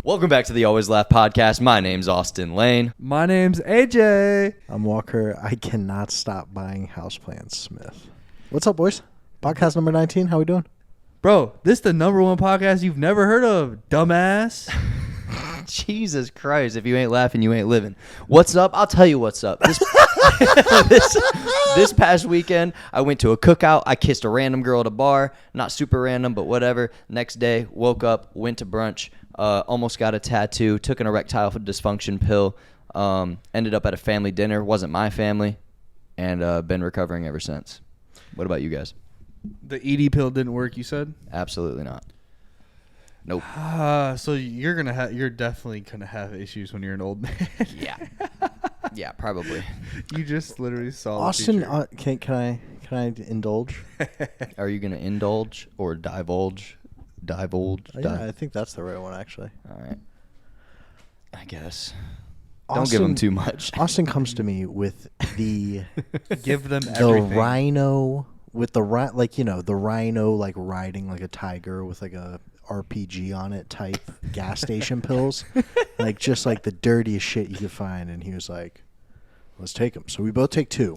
Welcome back to the Always Laugh podcast. My name's Austin Lane. My name's AJ. I'm Walker. I cannot stop buying houseplants, Smith. What's up, boys? Podcast number 19. How we doing? Bro, this is the #1 podcast you've never heard of, dumbass. Jesus Christ, if you ain't laughing, you ain't living. What's up? I'll tell you what's up. This past weekend, I went to a cookout. I kissed a random girl at a bar. Not super random, but whatever. Next day, woke up, went to brunch, almost got a tattoo, took an erectile dysfunction pill, ended up at a family dinner. Wasn't my family, and been recovering ever since. What about you guys? The ED pill didn't work, you said? Absolutely not. Nope. So you're definitely gonna have issues when you're an old man. Yeah, probably. You just literally saw Austin, the future. can I indulge? Are you gonna indulge or divulge? Yeah, I think that's the right one, actually. All right. I guess. Austin, Don't give them too much. Austin comes to me with the Give them the everything. rhino with the the rhino like riding like a tiger with like a RPG on it type gas station pills, like just like the dirtiest shit you could find. And he was like, "Let's take them." So we both take two,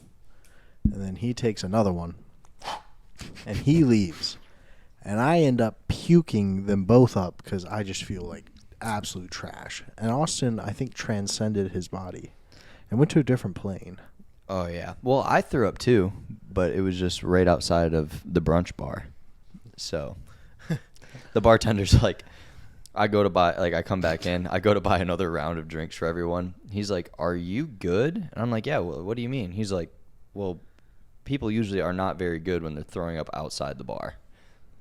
and then he takes another one, and he leaves, and I end up puking them both up because I just feel like absolute trash. And Austin, I think, transcended his body and went to a different plane. Oh, yeah. Well, I threw up too, but it was just right outside of the brunch bar. So the bartender's like, I come back in. I go to buy another round of drinks for everyone. He's like, "Are you good?" And I'm like, "Yeah, well, what do you mean?" He's like, "Well, people usually are not very good when they're throwing up outside the bar."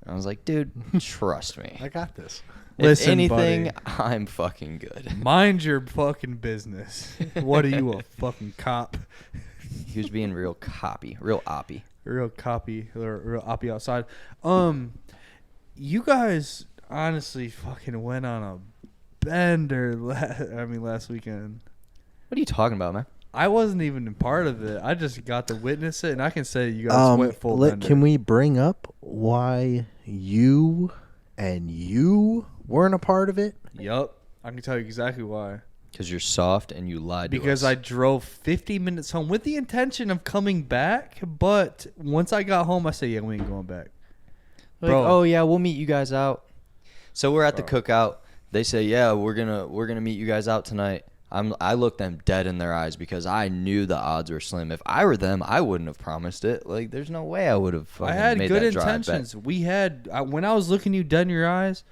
And I was like, "Dude, trust me. I got this. If Listen, anything, buddy. I'm fucking good." Mind your fucking business. What are you, a fucking cop? He was being real oppy. Real copy or real oppy outside. You guys honestly fucking went on a bender last weekend. What are you talking about, man? I wasn't even a part of it. I just got to witness it, and I can say you guys went full bender. Can we bring up why you weren't a part of it? Yup. I can tell you exactly why. Because you're soft and you lied to us. Because I drove 50 minutes home with the intention of coming back, but once I got home, I said, "Yeah, we ain't going back." Like, Bro. "Oh yeah, we'll meet you guys out." So we're at the cookout. They say, "Yeah, we're gonna meet you guys out tonight." I looked them dead in their eyes because I knew the odds were slim. If I were them, I wouldn't have promised it. Like, there's no way I would have. I had made good that drive intentions. back. When I was looking you dead in your eyes,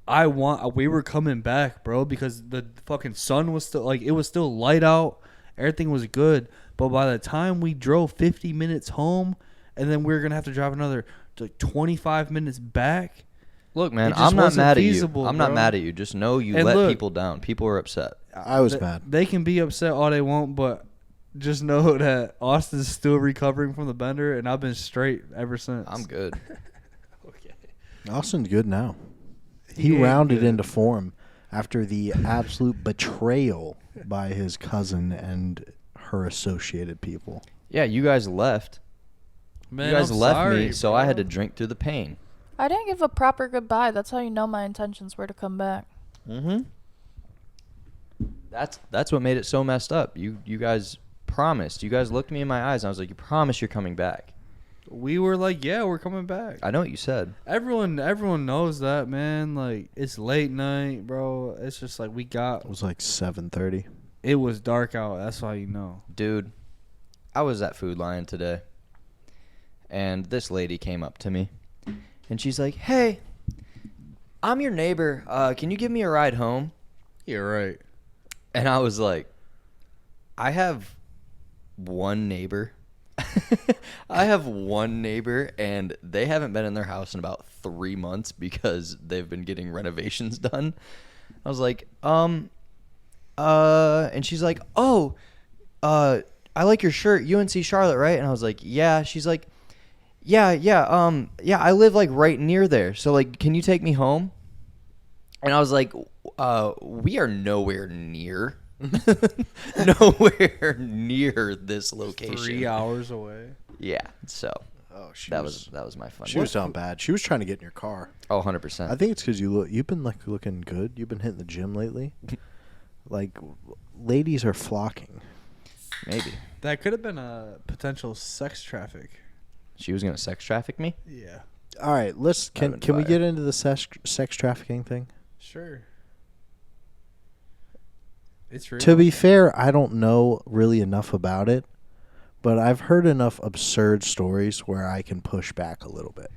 we were coming back, bro, because the fucking sun was still it was still light out. Everything was good, but by the time we drove 50 minutes home, and then we were gonna have to drive another 25 minutes back. Look, man, It just I'm not wasn't mad feasible, at you. I'm not bro. mad at you. Just know you And let look, people down. People were upset. I was mad. They can be upset all they want, but just know that Austin's still recovering from the bender, and I've been straight ever since. I'm good. Okay. Austin's good now. He He ain't rounded good. into form after the absolute betrayal by his cousin and her associated people. Yeah, you guys left. Man, you guys I'm left sorry, me, so I had to bro. drink through the pain. I didn't give a proper goodbye. That's how you know my intentions were to come back. Mm-hmm. That's what made it so messed up. You guys promised. You guys looked me in my eyes, and I was like, "You promise you're coming back." We were like, "Yeah, we're coming back." I know what you said. Everyone knows that, man. Like, it's late night, bro. It's just like It was like 7:30. it was dark out. That's why you know. Dude, I was at Food Lion today, and this lady came up to me, and she's like, "Hey, I'm your neighbor. Can you give me a ride home?" You're right. And I was like, I have one neighbor. I have one neighbor, and they haven't been in their house in about 3 months because they've been getting renovations done. I was like, and she's like, "Oh, I like your shirt, UNC Charlotte, right?" And I was like, "Yeah." She's like, yeah, I live like right near there. So like, can you take me home? And I was like, we are nowhere near this location. 3 hours away. Yeah. So Oh, that was my fun. She was down bad. She was trying to get in your car. Oh, 100%. I think it's because you've been like looking good. You've been hitting the gym lately. Like, ladies are flocking. Maybe. That could have been a potential sex traffic. She was going to sex traffic me? Yeah. All right, can we fire. get into the sex trafficking thing? Sure. It's real. To be fair, I don't know really enough about it, but I've heard enough absurd stories where I can push back a little bit.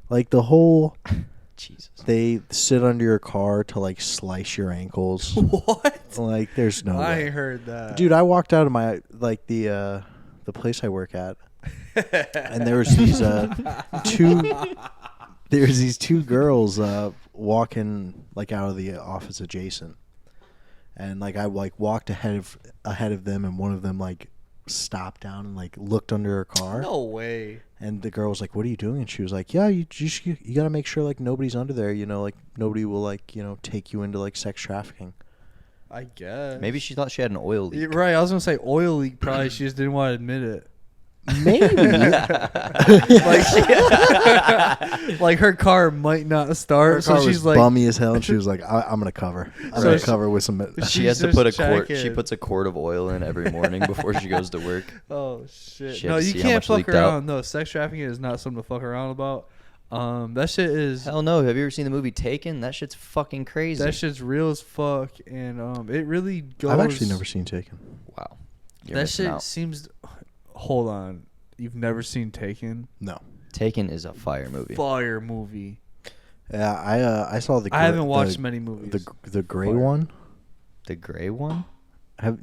Like the whole Jesus. they sit under your car to like slice your ankles. What? Like there's no I way. ain't heard that. Dude, I walked out of my like the place I work at, and there was these two girls walking like out of the office adjacent, and like I like walked ahead of them, and one of them like stopped down and like looked under her car. No way. And the girl was like, "What are you doing?" And she was like, "Yeah, you got to make sure like nobody's under there. You know, like nobody will like take you into like sex trafficking." I guess. Maybe she thought she had an oil leak. Right, I was gonna say oil leak. Probably she just didn't want to admit it. Maybe. Like her car might not start, Her so car she's was like, bummy as hell, and she was like, "I'm gonna cover. I'm So gonna she- cover with some." She She's has to just put a quart. She checking. puts a quart of oil in every morning before she goes to work. "Oh shit, She no, had to you see how can't much fuck leaked out. around. No, sex trafficking is not something to fuck around about. That shit is Hell no. Have you ever seen the movie Taken? That shit's fucking crazy. that shit's real as fuck, and it really goes. I've actually never seen Taken. Wow. You're That missing shit out. seems. Hold on, you've never seen Taken? No. Taken is a fire movie. Fire movie. Yeah, I saw the. I haven't watched the, many movies. the gray Fire. one. The gray one?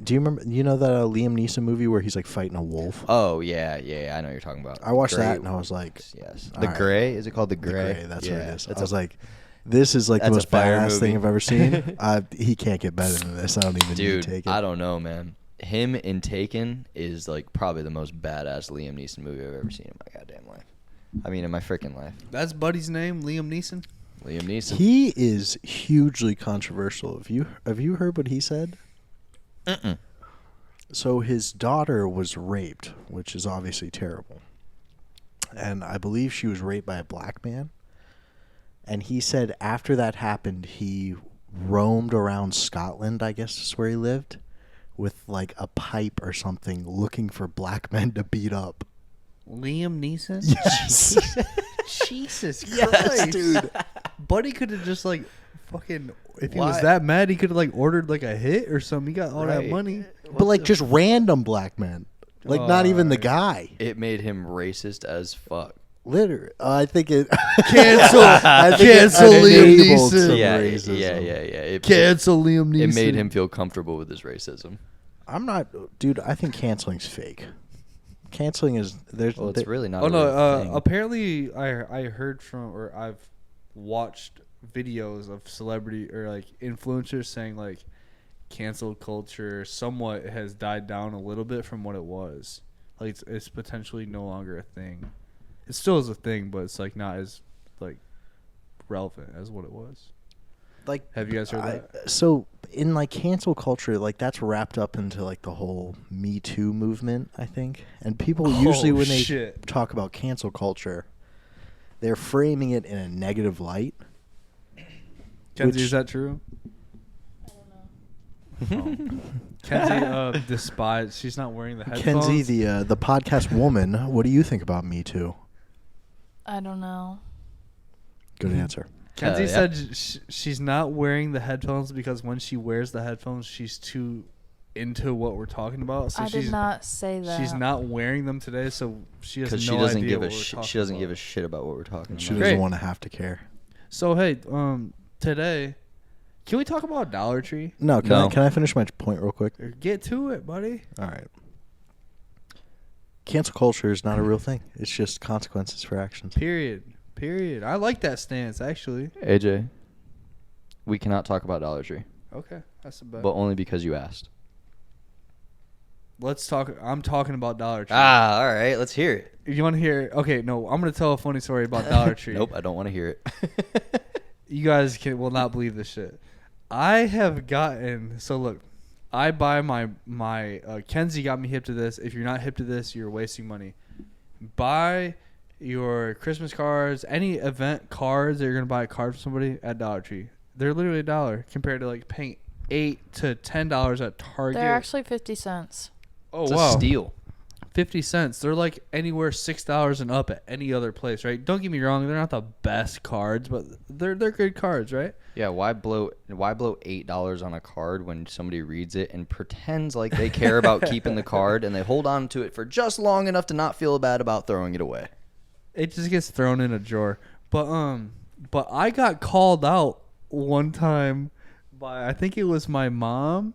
Do you remember? You know that Liam Neeson movie where he's like fighting a wolf? Oh, yeah. I know what you're talking about. I watched Gray that and I was like, Wolves, yes. all The right. Gray? Is it called The The Gray? Gray, that's yeah, what it is. That's I was like, this is like the that's a most fire badass thing movie. I've ever seen. He can't get better than this. I don't even need dude, to take it. I don't know, man. Him in Taken is like probably the most badass Liam Neeson movie I've ever seen in my goddamn life. I mean, in my freaking life. That's Buddy's name, Liam Neeson. Liam Neeson. He is hugely controversial. Have you heard what he said? Mm-mm. So his daughter was raped, which is obviously terrible. And I believe she was raped by a black man. And he said after that happened, he roamed around Scotland, I guess is where he lived, with like a pipe or something looking for black men to beat up. Liam Neeson? Yes. Jesus Christ. Yes, dude. Buddy could have just like fucking if he was Why? that mad, he could have like ordered like a hit or something. He got all that Right. money. But like just random black men. Like not even the guy. It made him racist as fuck. Literally. I think it Cancel. I think Cancel it Liam enabled Neeson. some Yeah, racism. yeah. Cancel Liam Neeson. It made him feel comfortable with his racism. I'm not, dude. I think canceling's fake. Canceling is there's. Well, it's really not. Oh a no! real thing. Apparently, I heard from or I've watched videos of celebrity or like influencers saying like cancel culture somewhat has died down a little bit from what it was. Like it's potentially no longer a thing. It still is a thing, but it's like not as like relevant as what it was. like. Have you guys heard that? So in like cancel culture, like that's wrapped up into like the whole Me Too movement, I think. And people usually when they shit. talk about cancel culture, they're framing it in a negative light. Kenzie, which- is that true? I don't know. Kenzie despise. She's not wearing the headphones. Kenzie, the podcast woman, what do you think about Me Too? I don't know. Good answer. Kenzie yeah. said she's not wearing the headphones because when she wears the headphones, she's too into what we're talking about. So I she's did not say that. she's not wearing them today, so she has no Because she doesn't idea give what a we're shit. talking She doesn't about. give a shit about what we're talking She about. doesn't Great. want to have to care. So hey, today, can we talk about Dollar Tree? No, No. can I finish my point real quick? Get to it, buddy. All right. Cancel culture is not a real thing. It's just consequences for actions. Period. I like that stance actually. AJ, we cannot talk about Dollar Tree, Okay, that's a bet. but only because you asked. Let's talk. I'm talking about Dollar Tree. Ah, all right. Let's hear it. You want to hear? Okay, no. I'm gonna tell a funny story about Dollar Tree. Nope, I don't want to hear it. You guys will not believe this shit. I have gotten so look. I buy my Kenzie got me hip to this. If you're not hip to this, you're wasting money. Buy your Christmas cards, any event cards that you're gonna buy a card for somebody at Dollar Tree. They're literally $1 compared to like paying $8 to $10 at Target. They're actually 50 cents. Oh It's wow, a steal. 50 cents. They're like anywhere $6 and up at any other place, right? Don't get me wrong, they're not the best cards, but they're good cards, right? Yeah, why blow $8 on a card when somebody reads it and pretends like they care about keeping the card and they hold on to it for just long enough to not feel bad about throwing it away? It just gets thrown in a drawer. But I got called out one time by, I think it was my mom.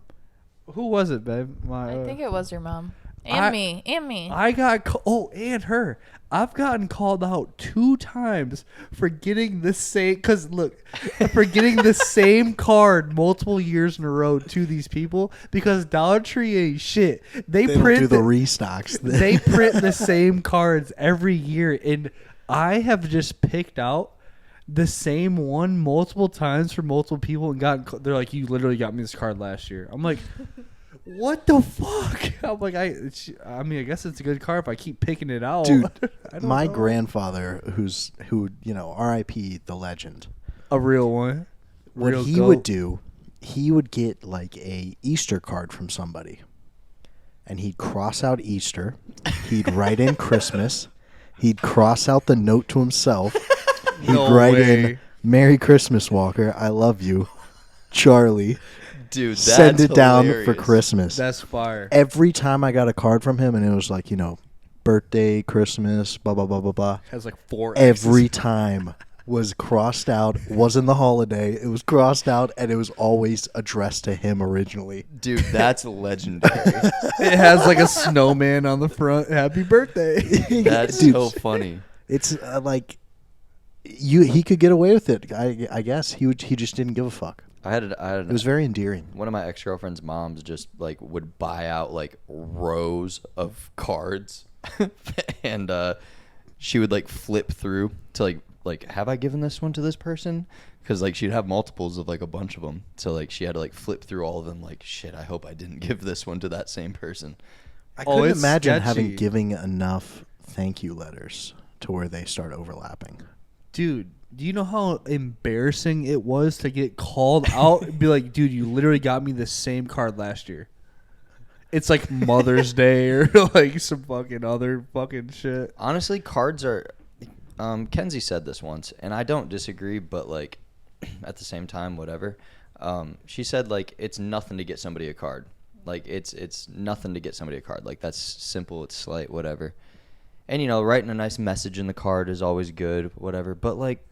Who was it, babe? I think it was your mom. And me. I got and her. I've gotten called out 2 times for getting the same. Cause look, for getting the same card multiple years in a row to these people because Dollar Tree ain't shit. They They print don't do the restocks. they print the same cards every year, and I have just picked out the same one multiple times for multiple people and they're like, you literally got me this card last year. I'm like, what the fuck? I'm like, I mean, I guess it's a good card if I keep picking it out. Dude, I don't my know. grandfather, who R.I.P. the legend. A real one. What Real he goat. would do, he would get like a Easter card from somebody, and he'd cross out Easter. He'd write in Christmas. He'd cross out the note to himself. He'd No write way. in Merry Christmas, Walker. I love you, Charlie. Dude, that's Send it down for hilarious. Christmas. That's fire. Every time I got a card from him, and it was like, birthday, Christmas, blah, blah, blah, blah, blah. Has like 4 Every X's. time was crossed out. Wasn't the holiday. It was crossed out, and it was always addressed to him originally. Dude, that's legendary. It has like a snowman on the front. Happy birthday. That's Dude, so funny. It's like he could get away with it. I guess he just didn't give a fuck. It was very endearing. One of my ex-girlfriend's moms just like would buy out like rows of cards and she would like flip through to like have I given this one to this person, because like she'd have multiples of like a bunch of them, so like she had to like flip through all of them like, shit, I hope I didn't give this one to that same person. I couldn't it's imagine sketchy. having giving enough thank you letters to where they start overlapping. Dude, do you know how embarrassing it was to get called out and be like, dude, you literally got me the same card last year? It's like Mother's Day or like some fucking other fucking shit. Honestly, cards are Kenzie said this once and I don't disagree, but like at the same time, whatever. She said like it's nothing to get somebody a card. Like it's nothing to get somebody a card. Like that's simple, it's slight, whatever. And writing a nice message in the card is always good, whatever. But like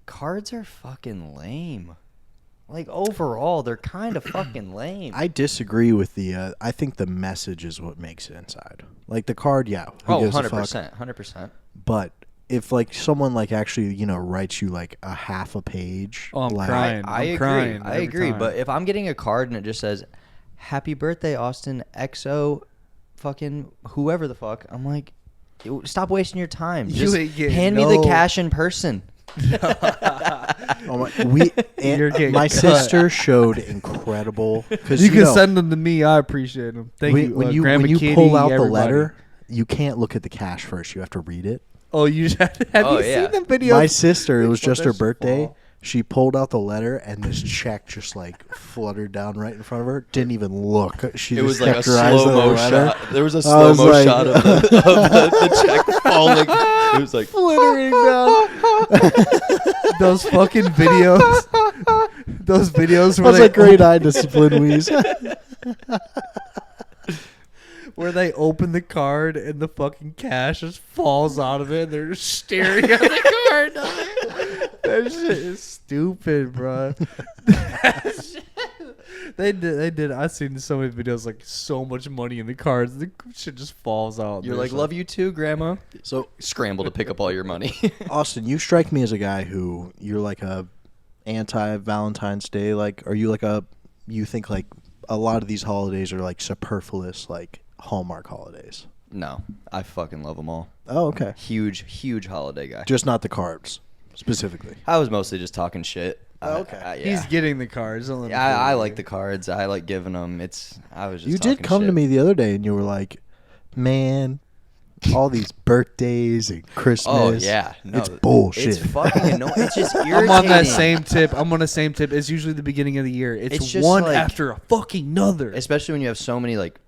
cards are fucking lame. Like overall, they're kind of fucking lame. I disagree with the. I think the message is what makes it inside. Like the card, yeah. Who gives a fuck? 100%. But if like someone like actually writes you like a half a page, Oh, I'm like, crying. I I'm agree. crying I every agree. time. But if I'm getting a card and it just says, "Happy birthday, Austin XO," fucking whoever the fuck, I'm like, stop wasting your time. You Just ain't getting hand me the no- cash in person. Oh You're getting my cut. sister showed incredible because You can send them to me. I appreciate them. Thank you. when you Grandma when you Kitty, pull out the everybody. letter, you can't look at the cash first. You have to read it. Oh, you just have Oh, you yeah. seen the videos? My sister, it was Let just that her shit birthday. fall. She pulled out the letter and this check just like fluttered down right in front of her. Didn't even look. She It just was like a kept her eyes on the slow-mo letter. shot. There was a I was slow-mo like- shot of the check falling. It was like, Flittering down. Those fucking videos. Those videos That where was they a great eye discipline, Wheeze. where they open the card and the fucking cash just falls out of it. And they're just staring at the card. That shit is stupid, bro. They did. I've seen so many videos like so much money in the cards. The shit just falls out. you're They're like, just love you too, Grandma. So, Scramble to pick up all your money. Austin, you strike me as a guy who you're like a anti-Valentine's Day. Like, are you like you think like a lot of these holidays are like superfluous, like Hallmark holidays? No, I fucking love them all. Oh, okay. Huge holiday guy. Just not the cards specifically. I was mostly just talking shit. Oh, okay. Yeah. He's getting the cards. Don't let him Yeah, I fool like you. the cards. I like giving them. I was just You did talking come to shit. me the other day and you were like, "Man, all these birthdays and Christmas. Oh yeah, no, it's bullshit. It's fucking annoying. It's just irritating. I'm on that same tip. I'm on the same tip. It's usually the beginning of the year. It's just one like- after a fucking another. Especially when you have so many like,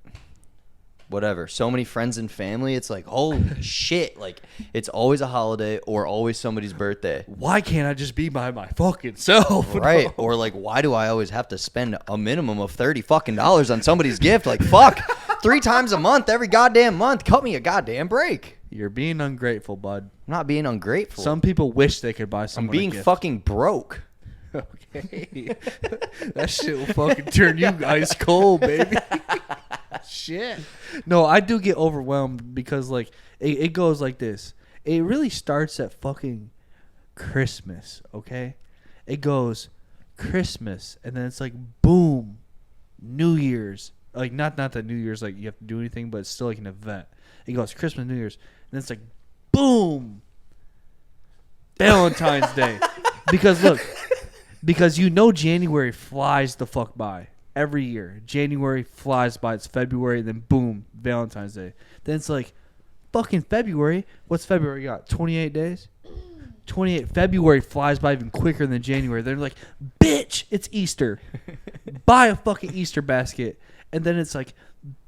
whatever, so many friends and family. It's like, holy shit! Like, it's always a holiday or always somebody's birthday, Why can't I just be by my fucking self? right? Or like, why do I always have to spend a minimum of $30 fucking on somebody's gift? Like, fuck, 3 times a month, every goddamn month. Cut me a goddamn break. You're being ungrateful, bud. I'm not being ungrateful. Some people wish they could buy I'm someone a being gift. fucking broke. Okay. That shit will fucking turn you ice cold, baby. Shit. No, I do get overwhelmed because, like, it goes like this. It really starts at fucking Christmas, okay? It goes Christmas, and then it's like, boom, New Year's. Like, not that New Year's, like, you have to do anything, but it's still like an event. It goes Christmas, New Year's, and then it's like, boom, Valentine's Day. Because you know January flies the fuck by every year. January flies by. It's February, then boom, Valentine's Day. Then it's like, fucking February. What's February got? 28 days? 28. February flies by even quicker than January. They're like, bitch, it's Easter. Buy a fucking Easter basket. And then it's like,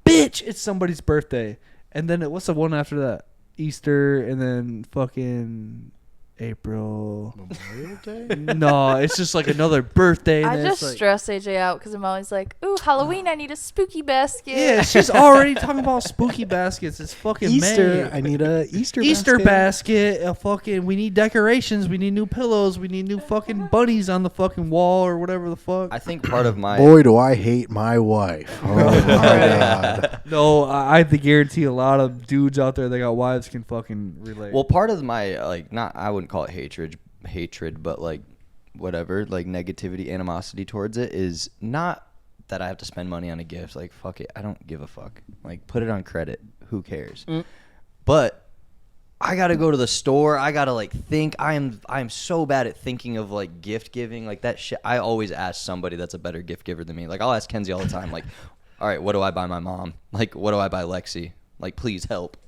bitch, it's somebody's birthday. And then what's the one after that? Easter, and then fucking April. Memorial Day? No, it's just like another birthday. And I then just it's like, stress AJ out because I'm always like, ooh, Halloween, I need a spooky basket. yeah, she's already talking about spooky baskets. It's fucking Easter. May. I need a Easter Basket. A fucking. We need decorations. We need new pillows. We need new fucking bunnies on the fucking wall or whatever the fuck. I think part of my Boy, do I hate my wife. Oh, my God. No, I guarantee a lot of dudes out there that got wives can fucking relate. well, part of my like, not, I wouldn't call it hatred, but like whatever, like negativity, animosity towards it is not that I have to spend money on a gift. Like, fuck it, I don't give a fuck. Like, put it on credit. Who cares? But I gotta go to the store. I gotta like think. I am so bad at thinking of like gift giving, like that shit. I always ask somebody that's a better gift giver than me. Like, I'll ask Kenzie all the time. Like, all right, what do I buy my mom? Like, what do I buy Lexi? Like, please help.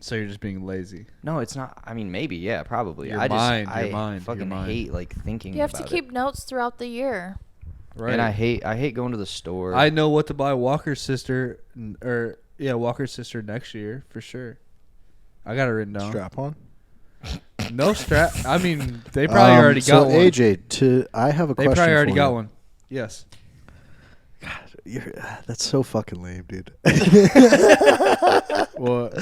So you're just being lazy. No, it's not. I mean, maybe, yeah, probably. Your I mind, just, your I mind, fucking your mind. hate like thinking. You have to about keep notes throughout the year. Right. And I hate going to the store. I know what to buy Walker's sister, Walker's sister next year for sure. I got it written down. Strap on. No strap. I mean, they probably already got one. AJ, I have a They question. probably already for got you. one. Yes. That's so fucking lame, dude. What?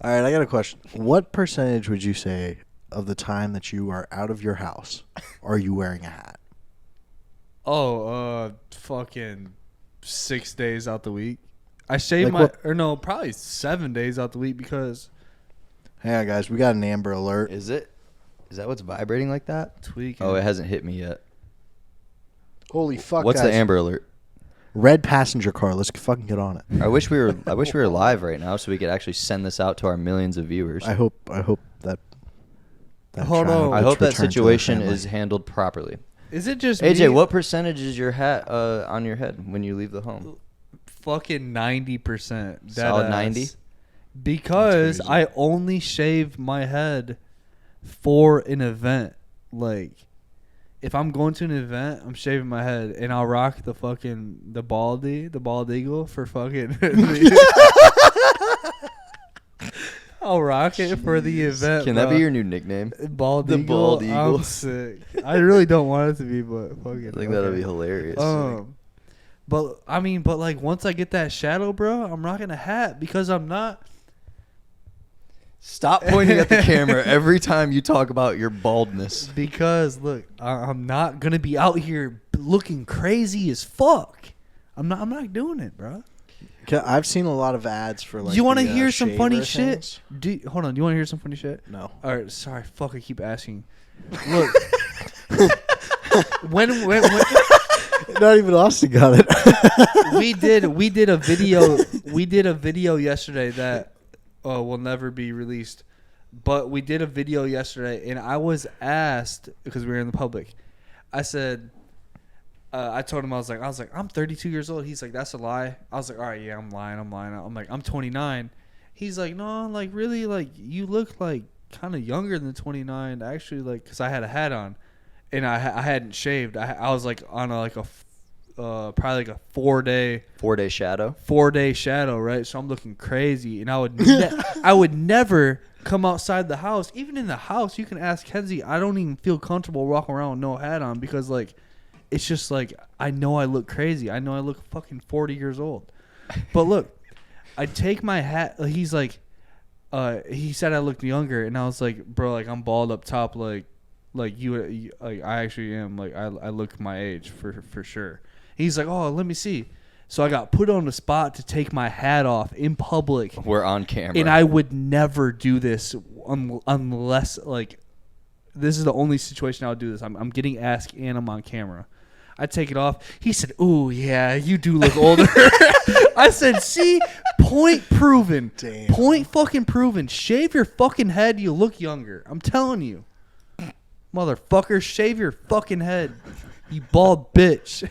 All right, I got a question. What percentage would you say of the time that you are out of your house are you wearing a hat? Oh, fucking 6 days out the week. I shave Like my, what? or no, probably 7 days out the week because Hang on, guys. We got an Amber Alert. Is it? Is that what's vibrating like that? tweaking. Oh, it hasn't hit me yet. Holy fuck, What's guys. the Amber Alert? Red passenger car. Let's fucking get on it. I wish we were live right now so we could actually send this out to our millions of viewers. I hope that Hold child on. I gets hope that returned to their situation family. is handled properly. Is it just AJ, me? what percentage is your hat on your head when you leave the home? Fucking 90%. Solid 90? Because That's crazy. I only shave my head for an event. Like, if I'm going to an event, I'm shaving my head, and I'll rock the bald eagle for fucking. I'll rock it for the event. Can that bro. be your new nickname? Bald The eagle? bald eagle. I'm sick. I really don't want it to be, but fucking. I think that'll be hilarious. But like once I get that shadow, bro, I'm rocking a hat because I'm not. Stop pointing at the camera every time you talk about your baldness. Because look, I'm not gonna be out here looking crazy as fuck. I'm not doing it, bro. I've seen a lot of ads for like. You want to the, hear some shaver funny things. shit? Hold on. Do you want to hear some funny shit? No. All right. Sorry. Fuck. I keep asking. Look. when Not even Austin got it. we did a video yesterday that will never be released. But we did a video yesterday, and I was asked because we were in the public. I said, I told him I was like I'm 32 years old. He's like, that's a lie. I was like, all right, yeah, I'm lying. I'm like, I'm 29, He's like, no, like really, like you look like kind of younger than 29. Actually, like, cause I had a hat on, and I hadn't shaved. I was like on probably like a 4-day 4-day shadow. 4-day shadow, right? So I'm looking crazy, and I would I would never come outside the house. Even in the house, you can ask Kenzie. I don't even feel comfortable walking around with no hat on because like it's just like I know I look crazy. I know I look fucking 40 years old. But look, I take my hat. He's like, he said I looked younger, and I was like, bro, like I'm bald up top, like you like I actually am, like I look my age for sure. He's like, oh, let me see. So I got put on the spot to take my hat off in public. We're on camera. And I would never do this unless, like, this is the only situation I would do this. I'm getting asked and I'm on camera. I take it off. He said, ooh, yeah, you do look older. I said, see, point proven. Damn. Point fucking proven. Shave your fucking head, you look younger. I'm telling you. Motherfucker, shave your fucking head. You bald bitch.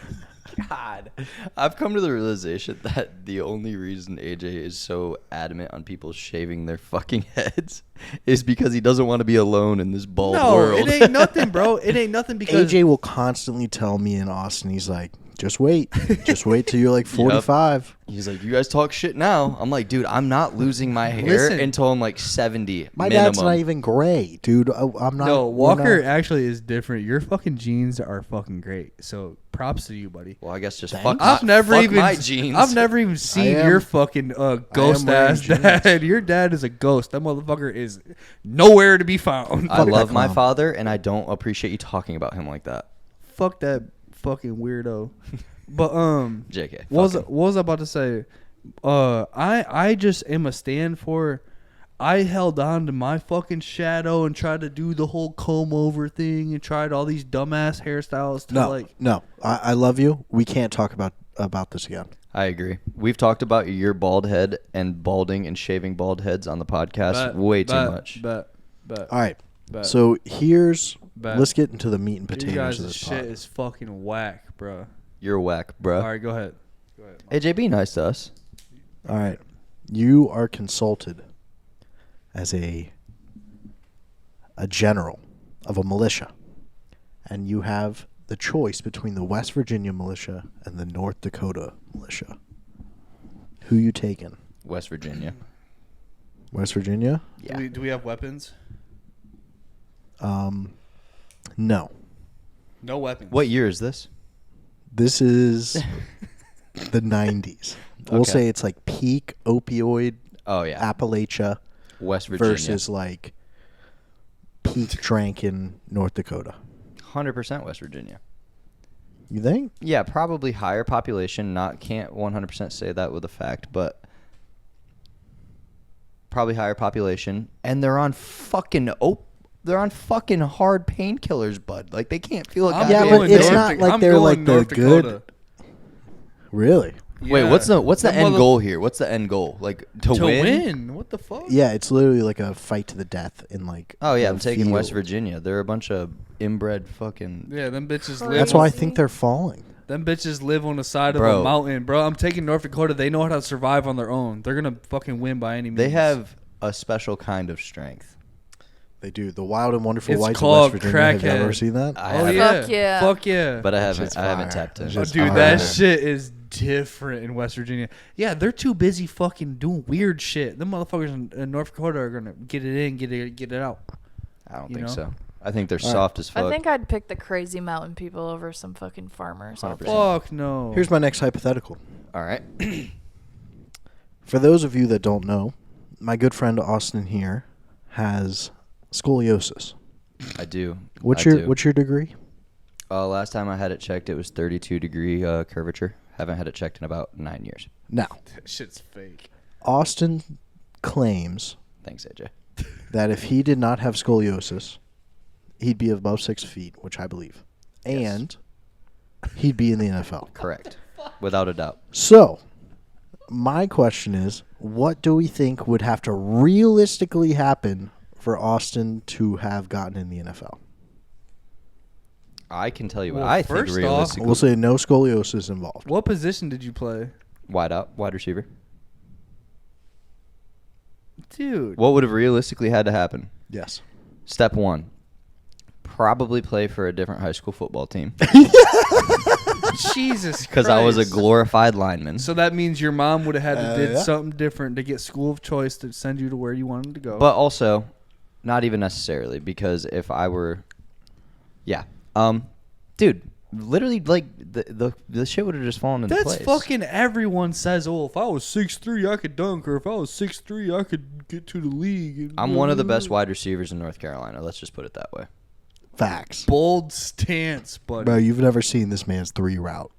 God, I've come to the realization that the only reason AJ is so adamant on people shaving their fucking heads is because he doesn't want to be alone in this bald world. It ain't nothing, bro. It ain't nothing because AJ will constantly tell me in Austin, he's like, just wait till you're like 45. He's like, you guys talk shit now. I'm like, dude, I'm not losing my hair Listen. until I'm like 70. My minimum. dad's not even gray, dude. I'm not. No, we're Walker not- actually is different. Your fucking jeans are fucking great. So props to you, buddy. Well, I guess just Thanks. fuck, I've never fuck even my jeans. I've never even seen am- your fucking ghost wearing ass jeans. dad. Your dad is a ghost. That motherfucker is nowhere to be found. I Fuck love that my clown. father, and I don't appreciate you talking about him like that. Fuck that fucking weirdo. But JK. what fuck him. was I about to say? I just am a stand for. I held on to my fucking shadow and tried to do the whole comb over thing and tried all these dumbass hairstyles to like. No. I love you. We can't talk about this again. I agree. We've talked about your bald head and balding and shaving bald heads on the podcast way too much. But All right. Bet. So here's. Bet. Let's get into the meat and you potatoes guys' of this shit pod. is fucking whack, bro. You're whack, bro. All right, go ahead. AJ, be nice to us. All right. You are consulted as a general of a militia, and you have the choice between the West Virginia militia and the North Dakota militia. Who you taking? West Virginia. West Virginia? Yeah. Do we have weapons? No. No weapons. What year is this? This is the 90s. We'll Okay. say it's like peak opioid Oh, yeah. Appalachia West Virginia. versus like peak drank in North Dakota. 100% West Virginia. You think? Yeah, probably higher population. Can't 100% say that with a fact, but probably higher population. And they're on fucking hard painkillers, bud. Like they can't feel it. Yeah, but it's not like they're like the good. Really? Wait, what's the end goal here? What's the end goal? Like to win? What the fuck? Yeah, it's literally like a fight to the death in like. Oh yeah, the I'm taking West field. Virginia. They're a bunch of inbred fucking. Yeah, them bitches live. That's why I think they're falling. Them bitches live on the side of Bro. a mountain, bro. I'm taking North Dakota. They know how to survive on their own. They're gonna fucking win by any means. They have a special kind of strength. They do. The Wild and Wonderful It's Whites of Called West Virginia. Have you Crackhead. ever seen that? I Oh haven't, yeah. Fuck yeah. Fuck yeah. but I shit's haven't fire. tapped in. That Oh, shit's dude, fire. that shit is different in West Virginia. Yeah, they're too busy fucking doing weird shit. Them motherfuckers in North Dakota are gonna get it in, get it out. I don't You think know? so. I think they're All right. soft as fuck. I think I'd pick the crazy mountain people over some fucking farmers. all 100%. day. Fuck no. Here's my next hypothetical. All right. For those of you that don't know, my good friend Austin here has scoliosis. I do. What's I your do. What's your degree? Last time I had it checked, it was 32-degree curvature. Haven't had it checked in about 9 years. Now, That shit's fake. Austin claims Thanks, AJ. that if he did not have scoliosis, he'd be above 6 feet, which I believe, and he'd be in the NFL. Correct. Without a doubt. So, my question is, what do we think would have to realistically happen for Austin to have gotten in the NFL? I can tell you what Well, I think first off- realistically. We'll say no scoliosis involved. What position did you play? Wide out, wide receiver. Dude. What would have realistically had to happen? Yes. Step 1. Probably play for a different high school football team. Jesus Because I was a Christ. glorified lineman. So that means your mom would have had to did Yeah. something different to get school of choice to send you to where you wanted to go. But also, not even necessarily, because if I were, yeah, dude, literally, like the shit would have just fallen into that's place. fucking everyone says, oh, if I was 6'3", I could dunk, or if I was 6'3", I could get to the league. I'm one of the best wide receivers in North Carolina. Let's just put it that way. Facts. Bold stance, buddy. Bro, you've never seen this man's 3 route.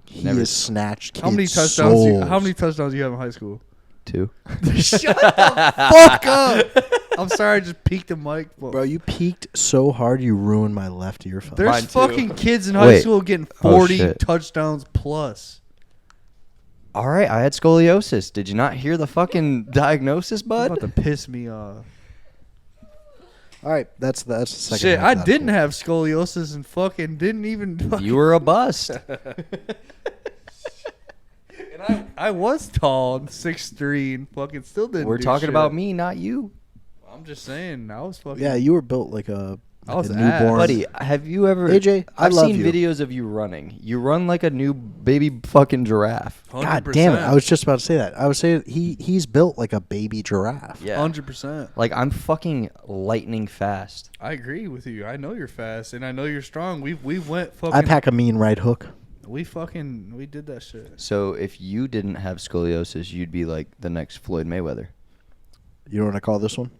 He Never. has snatched How many kids' touchdowns? souls. How many touchdowns you have in high school? 2. Shut the fuck up! I'm sorry, I just peeked the mic. But Bro, you peaked so hard you ruined my left ear. Fella. there's Mine too. fucking kids in high Wait. school getting Oh, 40 shit. touchdowns plus. All right, I had scoliosis. Did you not hear the fucking diagnosis, You're bud? about to piss me off. All right, that's the second. Shit, half I of that didn't pool. have scoliosis and fucking didn't even. Fucking, You were a bust. and I was tall and 6'3" and fucking still didn't. We're do talking shit. about me, not you. I'm just saying, I was fucking. Yeah, you were built like a, I was a ass. newborn. Buddy, have you ever... AJ, I I've love seen you. videos of you running. You run like a new baby fucking giraffe. 100%. God damn it! I was just about to say that. I was saying he's built like a baby giraffe. Yeah. 100%. Like, I'm fucking lightning fast. I agree with you. I know you're fast and I know you're strong. We went fucking. I pack a mean right hook. We did that shit. So if you didn't have scoliosis, you'd be like the next Floyd Mayweather. You know what I call this one?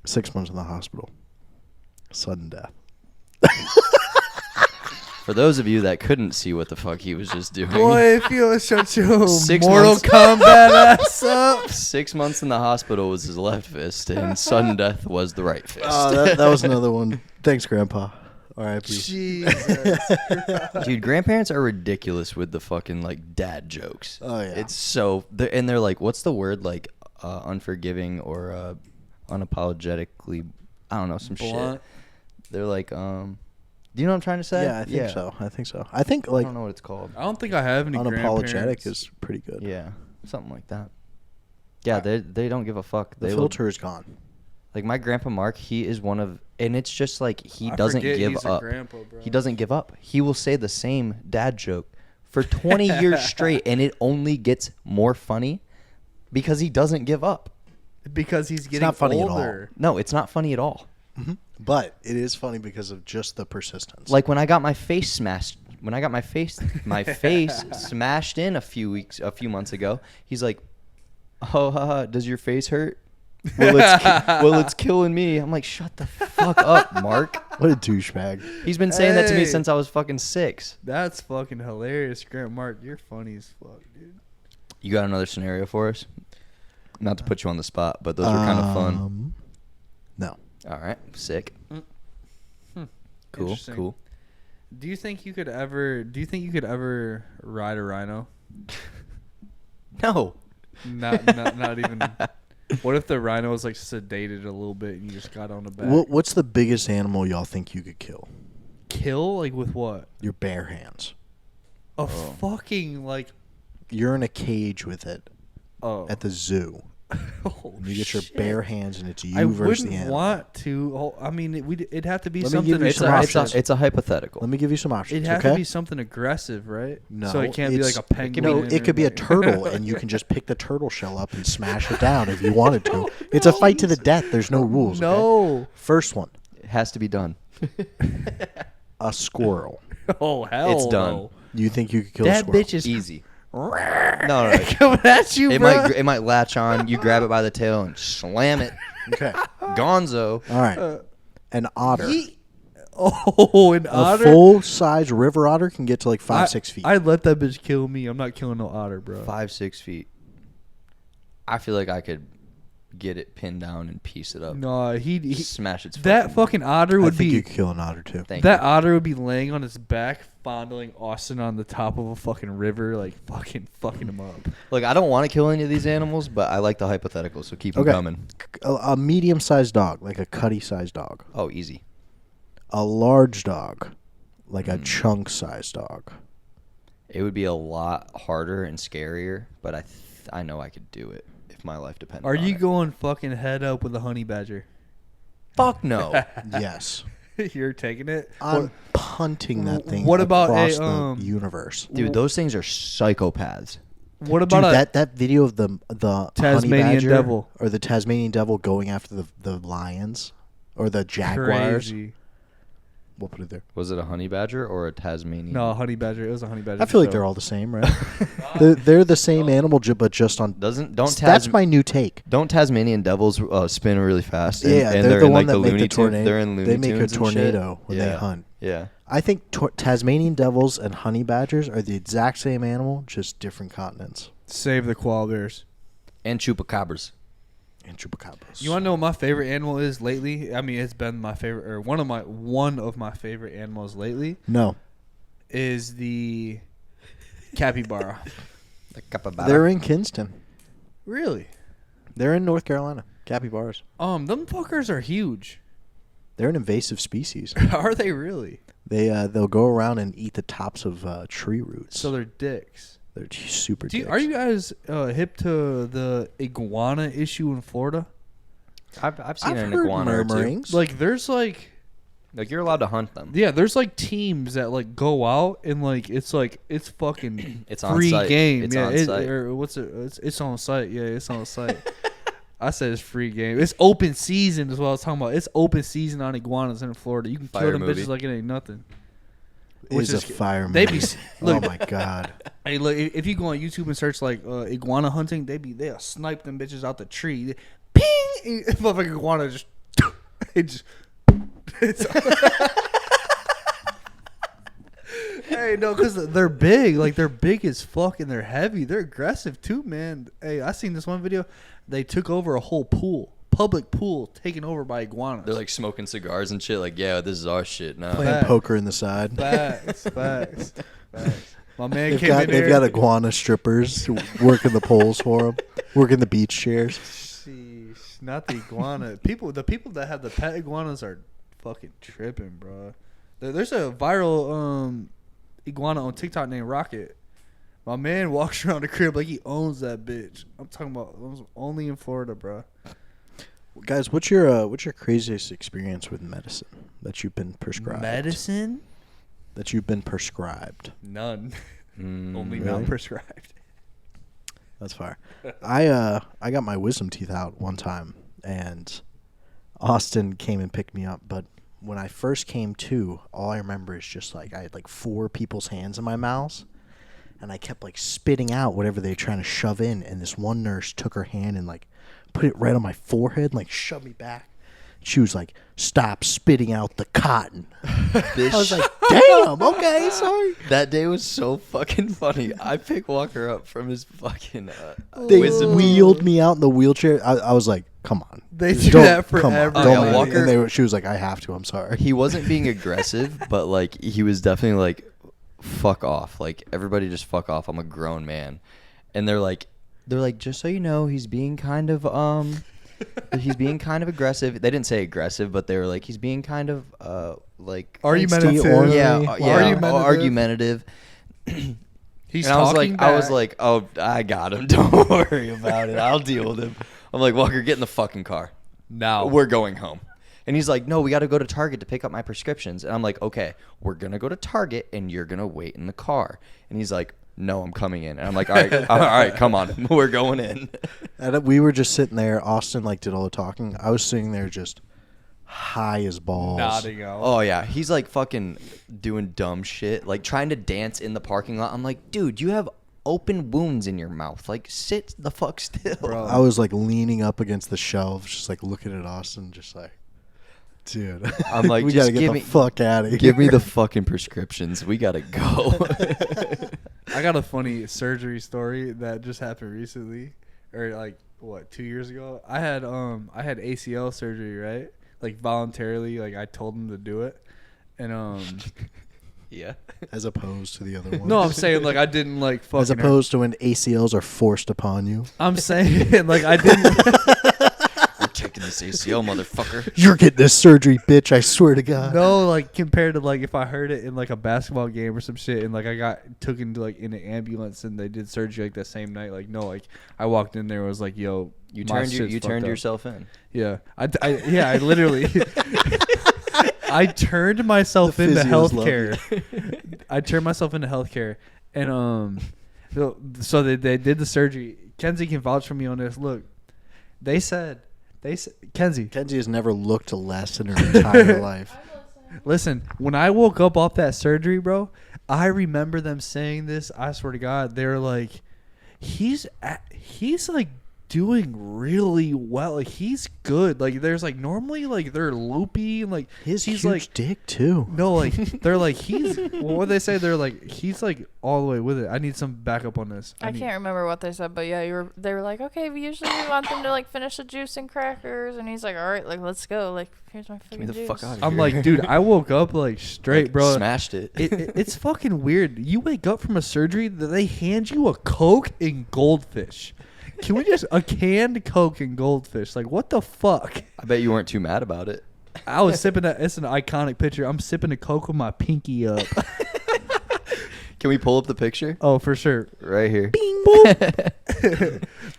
6 months in the hospital. Sudden death. For those of you that couldn't see what the fuck he was just doing. Boy, if you shut your 6 Mortal months. Kombat ass up. 6 months in the hospital was his left fist, and sudden death was the right fist. That was another one. Thanks, Grandpa. R.I.P. Jesus. Dude, grandparents are ridiculous with the fucking like dad jokes. Oh, yeah. It's so they're like, what's the word, like unforgiving or unapologetically, I don't know, some Blunt. shit. They're like, do you know what I'm trying to say? Yeah, I think so. I think I like don't know what it's called. I don't think I have any unapologetic grandparents. is pretty good. Yeah, something like that. Yeah, they don't give a fuck. The They filter is gone. like my grandpa Mark, he is one of, and it's just like he I doesn't forget give he's a up. grandpa, bro. He doesn't give up. He will say the same dad joke for 20 years straight, and it only gets more funny because he doesn't give up. Because he's getting not funny at all. older. No, it's not funny at all. But it is funny because of just the persistence. Like when I got my face smashed, my face smashed in a few months ago. He's like, "Oh, haha, does your face hurt?" Well, it's killing me. I'm like, shut the fuck up, Mark. what a douchebag. He's been saying that to me Hey. since I was fucking 6. That's fucking hilarious, Grant Mark. You're funny as fuck, dude. You got another scenario for us? Not to put you on the spot, but those were kind of fun. No. All right, sick. Cool, Interesting. cool. Do you think you could ever ride a rhino? No. Not even. What if the rhino was like sedated a little bit and you just got on the back? What's the biggest animal y'all think you could kill? Kill like with what? Your bare hands. A fucking like. You're in a cage with it Oh. at the zoo. Oh, You get your shit. bare hands and it's you I versus the wouldn't animal. want to. I mean, it'd have to be Let me something. give you It's some a, options. it's a hypothetical. Let me give you some options. It'd have okay? to be something aggressive, right? No, So it can't be like a penguin. No, or it could be a like- turtle, and you can just pick the turtle shell up and smash it down if you wanted to. It's a fight to the death. There's no rules. okay? No. First one, It has to be done. a squirrel. Oh hell. It's done. no. You think you could kill a That squirrel? bitch is Easy. No. coming at you, It bro. might latch on. You grab it by the tail and slam it. Okay. Gonzo. All right. An otter. Oh, an A otter. full-size river otter can get to like 5-6 feet. I'd let that bitch kill me. I'm not killing no otter, bro. 5-6 feet. I feel like I could get it pinned down and piece it up. No, he Smash its that fucking otter I would think be you could kill an otter too. Thank that you. otter would be laying on his back, fondling Austin on the top of a fucking river, like fucking him up. Look, I don't want to kill any of these animals, but I like the hypothetical, so keep them Okay. coming. A medium-sized dog, like a cutty-sized dog. Oh, easy. A large dog, like a chunk-sized dog. It would be a lot harder and scarier, but I know I could do it if if my life depended Are on you it. going fucking head up with a honey badger? Fuck no. Yes. You're taking it. I'm punting that thing what about across a, the universe. Dude, those things are psychopaths. What Dude, about that video of the honey Tasmanian badger devil. or the Tasmanian devil going after the lions or the jaguars. crazy? We'll put it there. Was it a honey badger or a Tasmanian? No, honey badger. It was a honey badger. I feel like they're all the same, right? they're the same animal, but just on. That's my new take. Don't Tasmanian devils spin really fast? And, Yeah, and they're the in one like that the make Looney the tornado. They're in Looney They make a Tunes and shit. tornado when they Yeah. hunt. Yeah. I think Tasmanian devils and honey badgers are the exact same animal, just different continents. Save the koala bears. And chupacabras. And chupacabras. You want to know what my favorite animal is lately? I mean, it's been my favorite, or one of my favorite animals lately No, is the capybara. The capybara. they're in Kinston. Really? They're in North Carolina. Capybaras. Them fuckers are huge. They're an invasive species. Are they really? They'll go around and eat the tops of tree roots. So they're dicks. They're super dicks. Are you guys hip to the iguana issue in Florida? I've seen I've an heard iguana or two. murmurings. Like, there's like, Like you're allowed to hunt them. yeah, there's like teams that like go out and it's fucking It's on free site. game. It's yeah, on site. Or what's it? It's on site. Yeah, it's on site. I said it's free game. It's open season is what I was talking about. It's open season on iguanas in Florida. You can kill Fire them movie. bitches like it ain't nothing. It is a fire they movie. be look. Oh my god. Hey, look! If you go on YouTube and search like iguana hunting, they'll snipe them bitches out the tree. Ping! Motherfucking iguana just it just. It's hey, no, because they're big. Like they're big as fuck and they're heavy. They're aggressive too, man. Hey, I seen this one video. They took over a whole public pool, taken over by iguanas. They're like smoking cigars and shit. Like, yeah, this is our shit now. Playing Facts. poker in the side. Facts. My man They've came got in there. iguana strippers working the poles for them, working the beach chairs. Sheesh, not the iguana. The people that have the pet iguanas are fucking tripping, bro. There's a viral iguana on TikTok named Rocket. My man walks around the crib like he owns that bitch. I'm talking about only in Florida, bro. Guys, what's your craziest experience with medicine that you've been prescribed? Medicine? That you've been prescribed. None. Only really? not prescribed. That's fire. I got my wisdom teeth out one time, and Austin came and picked me up. But when I first came to, all I remember is just like I had like 4 people's hands in my mouth, and I kept like spitting out whatever they were trying to shove in. And this one nurse took her hand and like put it right on my forehead, and, like shoved me back. She was like, "Stop spitting out the cotton." I was like, "Damn, okay, sorry." That day was so fucking funny. I picked Walker up from his fucking They wisdom. wheeled me out in the wheelchair. I was like, "Come on." They do Don't- that for come on, everyone. don't Yeah, make me. Walker- And she was like, "I have to. I'm sorry." He wasn't being aggressive, but like he was definitely like, fuck off. Like everybody just fuck off. I'm a grown man. And they're like, just so you know, he's being kind of aggressive. They didn't say aggressive, but they were like, he's being kind of like Argumentative. ornery. yeah, argumentative. He's And I was talking like, back. oh, I got him. Don't worry about it. I'll deal with him. I'm like, Walker, get in the fucking car. Now We're going home. And he's like, no, we got to go to Target to pick up my prescriptions. And I'm like, okay, we're going to go to Target and you're going to wait in the car. And he's like, no, I'm coming in. And I'm like, all right, come on. We're going in. And we were just sitting there. Austin like did all the talking. I was sitting there just high as balls. nodding out. Oh, yeah. He's like fucking doing dumb shit, like trying to dance in the parking lot. I'm like, dude, you have open wounds in your mouth. Like, sit the fuck still. Bro. I was like leaning up against the shelves, just like looking at Austin, just like, dude. I'm like, we just gotta get give the me- fuck out of here. Give me the fucking prescriptions. We got to go. I got a funny surgery story that just happened recently, or like what, 2 years ago. I had ACL surgery, right? Like voluntarily, like I told him to do it, and Yeah. As opposed to the other one. no, I'm saying like I didn't like fucking. As opposed to when ACLs are forced upon you. I'm saying like I didn't. We're taking busting this ACL, motherfucker. You're getting this surgery, bitch. I swear to God. No, like compared to like if I heard it in like a basketball game or some shit, and like I got took into like in an ambulance and they did surgery like the same night. Like no, like I walked in there and was like, yo, You my turned shit's fucked turned up. yourself in. Yeah, I literally. I turned myself The into physios love healthcare. I turned myself into healthcare, and so they did the surgery. Kenzie can vouch for me on this. Look, they said Kenzie, Kenzie has never looked less in her entire life. listen. When I woke up off that surgery, bro, I remember them saying this. I swear to God, they're like, he's like doing really well. Like he's good. Like there's like normally like they're loopy and like He's he's huge like dick too. no, like they're like he's what they say. They're like he's like all the way with it. I need some backup on this. I can't remember what they said, but yeah, they were like, okay, usually we want them to like finish the juice and crackers, and he's like, all right, like let's go. Like here's my Give me freaking the juice. fuck out of here. I'm like, dude, I woke up like straight, Like, bro. Smashed it. It's fucking weird. You wake up from a surgery that they hand you a Coke and goldfish. Can we just a canned Coke and goldfish? Like what the fuck? I bet you weren't too mad about it. I was sipping that. It's an iconic picture. I'm sipping a Coke with my pinky up. Can we pull up the picture? Oh, for sure. Right here.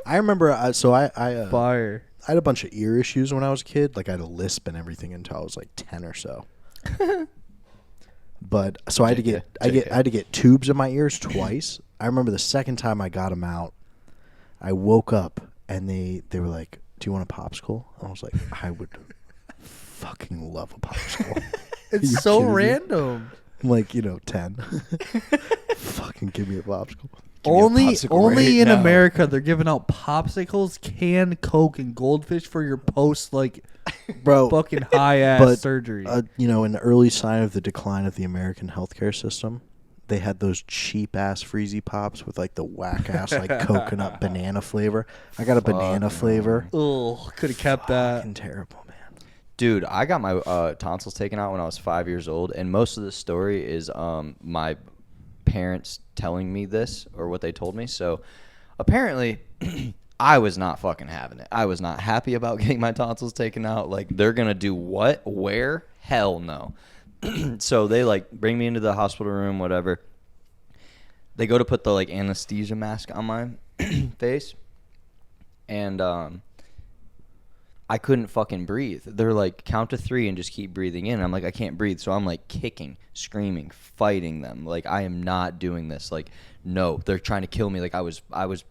I remember. I Fire. had a bunch of ear issues when I was a kid. Like I had a lisp and everything until I was like 10 or so. But so I had to get I had to get tubes in my ears twice. I remember the second time I got them out, I woke up and they were like, "Do you want a popsicle?" And I was like, "I would fucking love a popsicle." It's you so kidding me? random. I'm like, 10. Fucking give me a popsicle. Give me a Only popsicle right in now. America they're giving out popsicles, canned Coke, and goldfish for your post like Bro, fucking high ass but, surgery. an early sign of the decline of the American healthcare system, they had those cheap ass freezy pops with like the whack ass like coconut banana flavor. I got a banana flavor. Oh, could have kept that. Fucking terrible, man. Dude, I got my tonsils taken out when I was 5 years old, and most of the story is my parents telling me this or what they told me. So apparently I was not fucking having it. I was not happy about getting my tonsils taken out. Like, they're going to do what? Where? Hell no. So they like bring me into the hospital room, whatever. They go to put the like anesthesia mask on my face, and I couldn't fucking breathe. They're like, count to 3 and just keep breathing in. I'm like, I can't breathe. So I'm like kicking, screaming, fighting them. Like, I am not doing this. Like, no, they're trying to kill me. Like, I was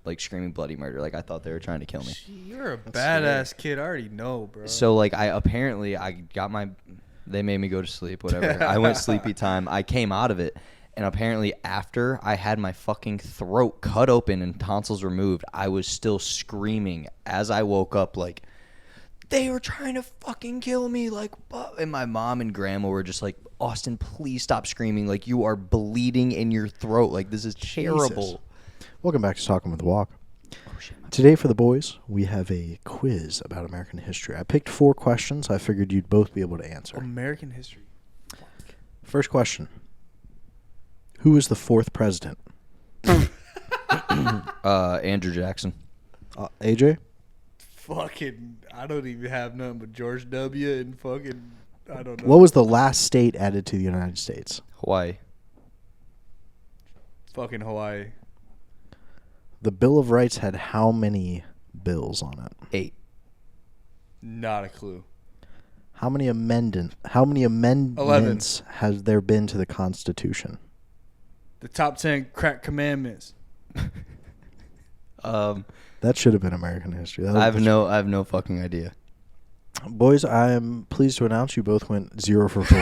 like screaming bloody murder. Like, I thought they were trying to kill me. You're a badass kid. I already know, bro. So like, I got my, they made me go to sleep, whatever. I went sleepy time. I came out of it. And apparently after I had my fucking throat cut open and tonsils removed, I was still screaming as I woke up like, they were trying to fucking kill me. Like, and my mom and grandma were just like, Austin, please stop screaming. Like, you are bleeding in your throat. Like, this is terrible. Welcome back to Talking with the Walk. Oh, shit, Today for the boys, we have a quiz about American history. I picked 4 questions. I figured you'd both be able to answer. American history. First question. Who was the 4th president? Andrew Jackson. AJ? Fucking, I don't even have nothing but George W. and fucking, I don't know. What was the last state added to the United States? Hawaii. Fucking Hawaii. The Bill of Rights had how many bills on it? 8. Not a clue. How many amendments has there been to the Constitution? The top 10 crack commandments. That should have been American history. I have no fucking idea. Boys, I am pleased to announce you both went 0 for 4.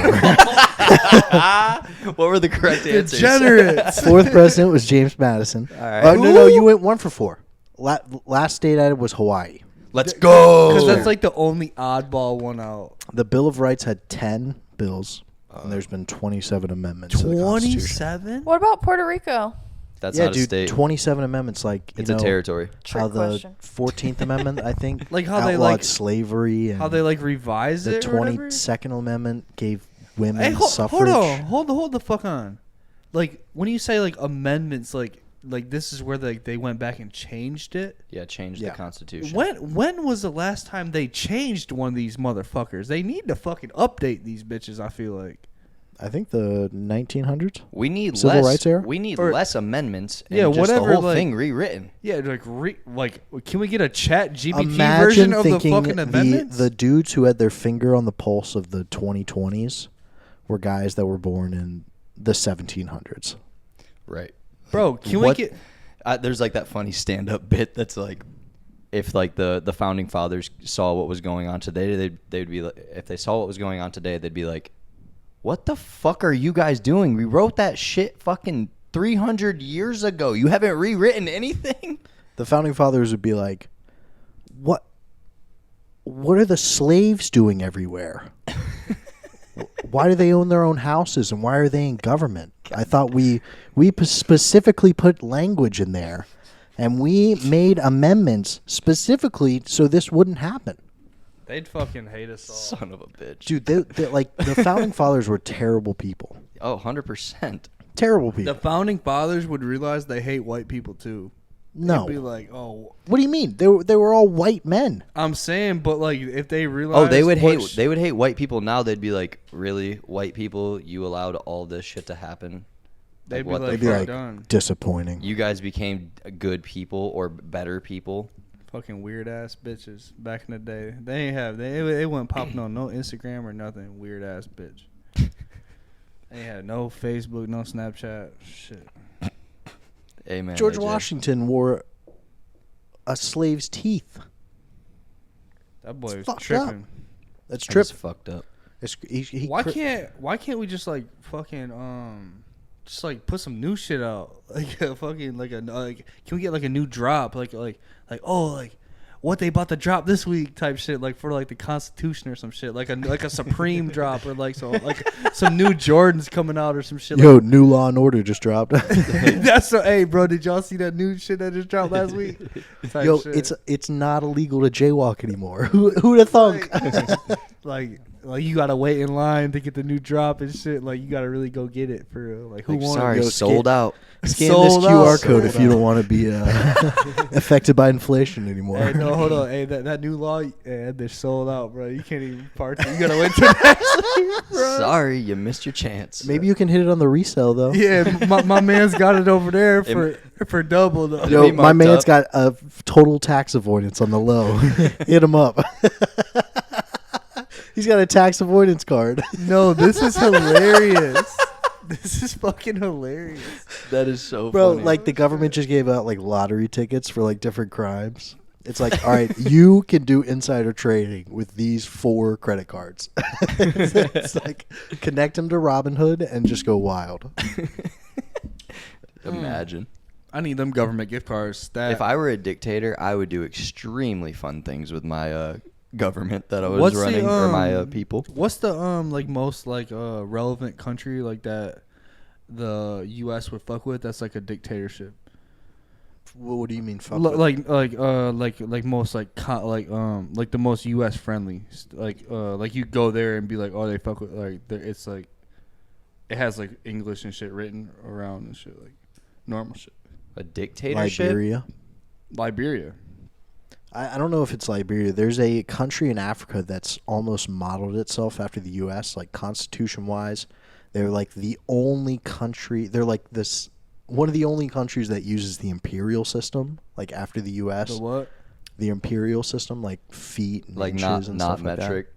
What were the correct answers? Degenerates. 4th president was James Madison. All right. No, you went 1 for 4. Last state added was Hawaii. Let's go. Because that's like the only oddball one out. The Bill of Rights had 10 bills, and there's been 27 amendments to the Constitution. 27? What about Puerto Rico? That's Yeah, not a dude, state. 27 amendments. Like, It's a territory. how Trick the question. 14th Amendment, I think, Like how they, outlawed like- slavery, and How they like revise the it or whatever? 22nd Amendment gave women Hey, suffrage. hold on. Hold the fuck on. Like, when you say, like, amendments, like, like this is where they went back and changed it. Yeah, change Yeah. the Constitution. When was the last time they changed one of these motherfuckers? They need to fucking update these bitches. I feel like. I think the 1900s. We need Civil less. rights era? We need Or- less amendments. And Yeah, just whatever, the whole like- thing rewritten. Yeah, like can we get a Chat GPT Imagine version of the thinking fucking amendments? the dudes who had their finger on the pulse of the 2020s were guys that were born in the 1700s. Right. Bro, can What- we get? There's like that funny stand-up bit that's like, if like the founding fathers saw what was going on today, they'd be like, if they saw what was going on today, they'd be like, what the fuck are you guys doing? We wrote that shit fucking 300 years ago. You haven't rewritten anything? The founding fathers would be like, "What are the slaves doing everywhere? Why do they own their own houses and why are they in government? I thought we specifically put language in there, and we made amendments specifically so this wouldn't happen." They'd fucking hate us all. Son of a bitch. Dude, they like the founding fathers were terrible people. Oh, 100%. Terrible people. The founding fathers would realize they hate white people too. No. They'd be like, oh, What do you mean? They were all white men. I'm saying, but like if they realize, Oh, they would hate white people now. They'd be like, really, white people, you allowed all this shit to happen? They'd be what like, They'd be "Fuck like, done." disappointing. you guys became good people or better people? Fucking weird ass bitches back in the day. They ain't have they weren't popping on no Instagram or nothing. Weird ass bitch. They had no Facebook, no Snapchat. Shit. Amen. George AJ. Washington wore a slave's teeth. That boy was fucked tripping. That's That trip. is fucked up. Why can't we just like fucking just like put some new shit out, like a fucking like can we get like a new drop, like oh, like what they about to drop this week type shit, like for like the Constitution or some shit, like a Supreme drop, or like some new Jordans coming out or some shit. Yo, new Law and Order just dropped. That's so. Hey, bro, did y'all see that new shit that just dropped last week? Type Yo, shit. it's not illegal to jaywalk anymore. Who'd have thunk? like you gotta wait in line to get the new drop and shit. Like you gotta really go get it for real. Like who Like, wants? sorry, Yo, sold out. Scan Sold this QR out. code if Sold you don't want to be affected by inflation anymore. Hey, no, hold on. Hey, that new law, they're sold out, bro. You can't even partake. You gotta wait till next week, bro. Sorry, you missed your chance. Maybe you can hit it on the resale though. Yeah, my man's got it over there for double though. Yo, Yo, be my marked man's up. got a total tax avoidance on the low. Hit him up. He's got a tax avoidance card. No, this is hilarious. This is fucking hilarious. That is so Bro, funny. like the government just gave out like lottery tickets for like different crimes. It's like, all right, you can do insider trading with these 4 credit cards. It's like connect them to Robinhood and just go wild. Imagine. I need them government gift cards. That If I were a dictator, I would do extremely fun things with my government that I was What's the, running, or my people. what's the like most like relevant country like that the U.S. would fuck with? That's like a dictatorship. What do you mean? Fuck with? Like most like like the most U.S. friendly. Like you go there and be like, oh, they fuck with like it's like it has like English and shit written around and shit, like normal shit. A dictatorship? Liberia. I don't know if it's Liberia. There's a country in Africa that's almost modeled itself after the U.S., like constitution-wise. They're like the only country. They're like this one of the only countries that uses the imperial system, like after the U.S. The what? The imperial system, like feet and Like inches and not stuff like that. metric.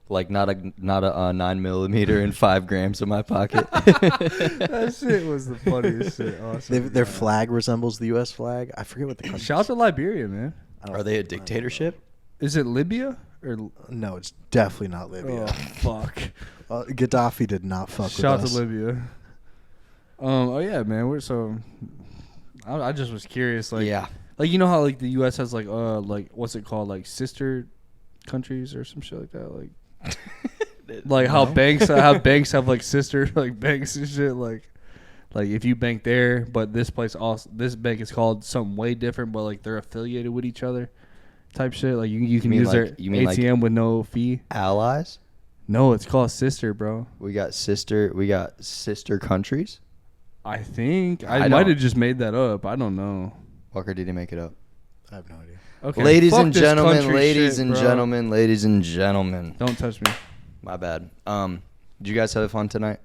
Like not a 9mm and 5 grams in my pocket. That shit was the funniest shit. Awesome. Their flag resembles the U.S. flag. I forget what the country. Shout out to Liberia, man. Are they a dictatorship? Is it Libya or? No, it's definitely not Libya. Oh fuck! Gaddafi did not fuck Shout out with to us. Libya. Oh yeah, man. We're so. I just was curious, like Yeah. like you know how like the U.S. has like what's it called, like sister countries or some shit like that, like how banks have like sister like banks and shit, like if you bank there, but this bank is called something way different, but like they're affiliated with each other, type shit. Like you can mean use like- their you mean like- ATM with no fee. Allies? No, it's called sister, bro. We got sister countries? I think I I might don't. have just made that up. I don't know. Walker, did he make it up? I have no idea. Okay, Ladies fuck and this gentlemen, country ladies shit, and bro. gentlemen, ladies and gentlemen. Don't touch me. My bad. Did you guys have fun tonight?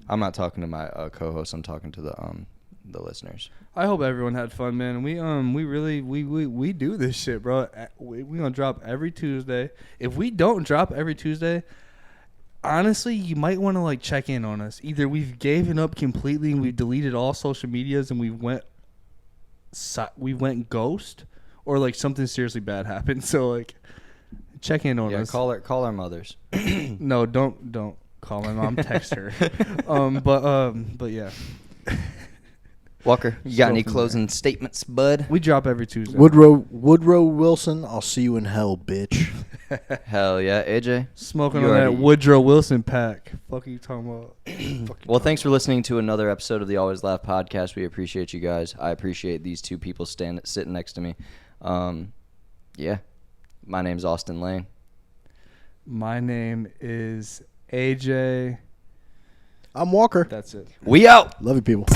I'm not talking to my co-host. I'm talking to the listeners. I hope everyone had fun, man. We really we do this shit, bro. We gonna drop every Tuesday. If we don't drop every Tuesday, honestly, you might want to like check in on us. Either we've given up completely and we've deleted all social medias and we went ghost, or like something seriously bad happened. So like, check in on Yeah, us. call our mothers. No, don't call my mom. Text her. But yeah, Walker, you got So any from closing statements, bud? we drop every Tuesday. Woodrow Wilson, I'll see you in hell, bitch. Hell yeah, AJ. Smoking You on that already- Woodrow Wilson pack. Fuck you talking about? Well, thanks for listening to another episode of the Always Laugh podcast. We appreciate you guys. I appreciate these two people sitting next to me. Yeah, my name's Austin Lane. My name is AJ. I'm Walker. That's it. We out. Love you, people.